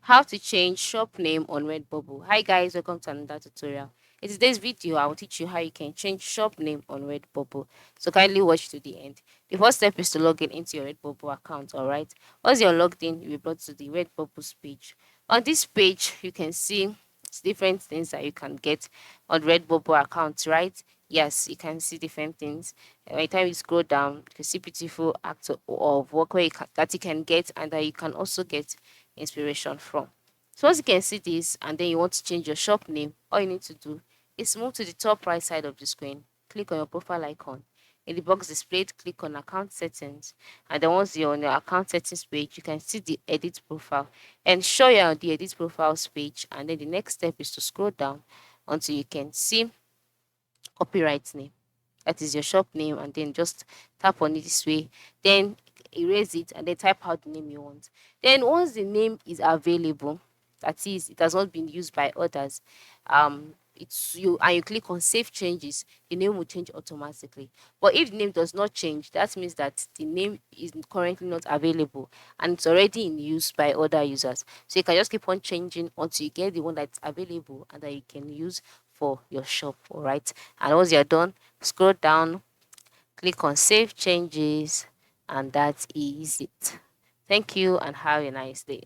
How to change shop name on Redbubble. Hi guys, welcome to another tutorial. In today's video, I will teach you how you can change shop name on Redbubble. So kindly watch to the end. The first step is to log in into your Redbubble account, alright? Once you're logged in, you'll be brought to the Redbubble page. On this page, you can see different things that you can get on Redbubble accounts, right? Yes, you can see different things. By the time you scroll down, you can see beautiful acts of work that you can get and that you can also get inspiration from. So once you can see this and then you want to change your shop name, all you need to do is move to the top right side of the screen, click on your profile icon. In the box displayed, click on account settings. And then once you're on your account settings page, you can see the edit profile. Ensure you're on the edit profiles page. And then the next step is to scroll down until you can see copyright name. That is your shop name, and then just tap on it this way. Then erase it and then type out the name you want. Then once the name is available, that is, it has not been used by others, it's you and you click on save changes, the name will change automatically. But if the name does not change, that means that the name is currently not available and it's already in use by other users. So you can just keep on changing until you get the one that's available and that you can use for your shop. All right, and once you're done, scroll down, click on save changes, and that is it. Thank you and have a nice day.